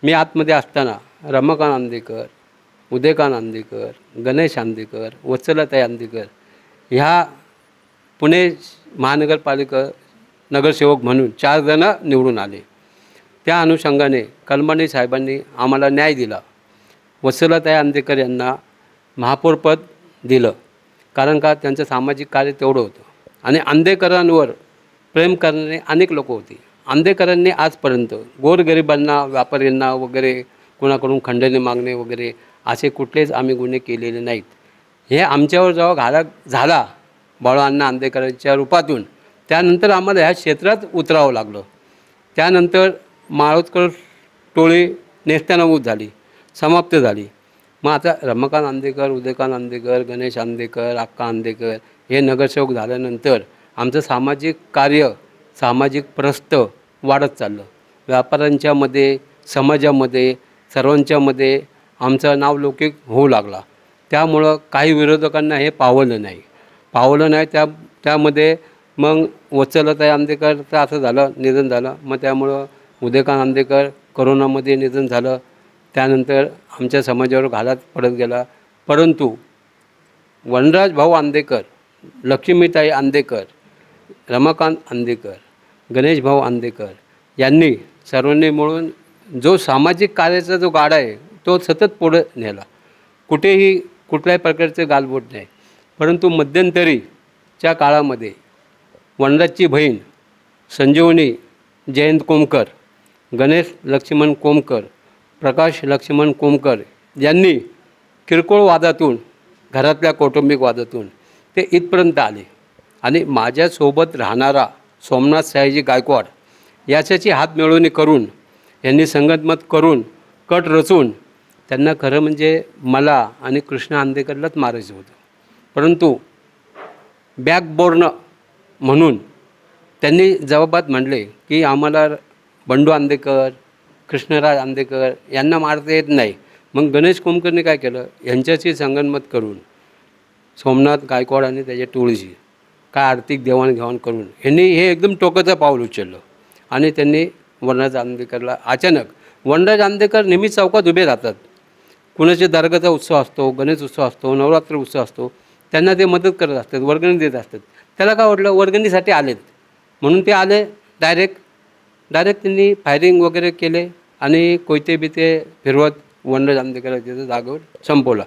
मी आतमध्ये असताना रमाकांत आंदेकर, उदयकांत आंदेकर, गणेश आंदेकर, वत्सलाताई आंदेकर ह्या पुणे महानगरपालिका नगरसेवक म्हणून 4 जण निवडून आले। त्या अनुषंगाने कलमाडी साहेबांनी आम्हाला न्याय दिला। वत्सलाताई आंदेकर यांना महापौरपद दिलं, कारण का त्यांचं सामाजिक कार्य तेवढं होतं आणि आंदेकरांवर प्रेम करणारे अनेक लोक होते। आंदेकरांनी आजपर्यंत गोरगरिबांना, व्यापाऱ्यांना वगैरे कोणाकडून खंडणी मागणे वगैरे असे कुठलेच आम्ही गुन्हे केलेले नाहीत। हे आमच्यावर जेव्हा घाला झाला बाळाअण्णा आंदेकरांच्या रूपातून, त्यानंतर आम्हाला ह्या क्षेत्रात उतरावं लागलं। त्यानंतर माळोदकर टोळी नेस्तनाबूत झाली, समाप्त झाली। मग आता रमाकांत आंदेकर, उदयकांत आंदेकर, गणेश आंदेकर, अक्का आंदेकर हे नगरसेवक झाल्यानंतर आमचं सामाजिक कार्य, सामाजिक प्रस्थ वाढत चाललं। व्यापाऱ्यांच्यामध्ये, समाजामध्ये, सर्वांच्यामध्ये आमचं नावलौकिक होऊ लागला। त्यामुळं काही विरोधकांना हे पावलं नाही। त्यामध्ये मग वत्सलाताई आंदेकरचं असं झालं, निधन झालं। मग त्यामुळं उदयकांत आंदेकर करोनामध्ये निधन झालं। त्यानंतर आमच्या समाजावर घालात पडत गेला। परंतु वनराज भाऊ आंदेकर, लक्ष्मीताई आंदेकर, रमाकांत आंदेकर, गणेश भाऊ आंदेकर यांनी सर्वांनी मिळून जो सामाजिक कार्याचा जो गाडा आहे तो सतत पुढे नेला। कुठेही कुठल्याही प्रकारचे गालबोट नाही। परंतु मध्यंतरीच्या काळामध्ये वनराजची बहीण संजीवनी जयंत कोमकर, गणेश लक्ष्मण कोमकर, प्रकाश लक्ष्मण कोमकर यांनी किरकोळ वादातून, घरातल्या कौटुंबिक वादातून ते इथपर्यंत आले आणि माझ्यासोबत राहणारा सोमनाथ सयाजी गायकवाड याच्याची हातमिळवणी करून, यांनी संगतमत करून, कट रचून त्यांना खरं म्हणजे मला आणि कृष्णा आंदेकरलाच मारायचं होतं। परंतु बॅकबोर्न म्हणून त्यांनी जबाबात म्हणले की आम्हाला बंडू आंदेकर, कृष्णराज आंदेकर यांना मारता येत नाही। मग गणेश कोमकरने काय केलं, यांच्याशी संगनमत करून सोमनाथ गायकवाड आणि त्याच्या टोळीशी काय आर्थिक देवाणघेवाण करून यांनी हे एकदम टोकाचं पाऊल उचललं आणि त्यांनी वनराज आंदेकरला अचानक, वनराज आंदेकर नेहमी चौकात उभे राहतात। कुणाच्या दर्गाचा उत्सव असतो, गणेश उत्सव असतो, नवरात्र उत्सव असतो, त्यांना ते मदत करत असतात, वर्गणी देत असतात। त्याला काय वाटलं वर्गणीसाठी आलेत म्हणून ते आले। डायरेक्ट त्यांनी फायरिंग वगैरे केले आणि कोयते बिते फिरवत वनराज आंदेकराच्या जागेवर संपवला।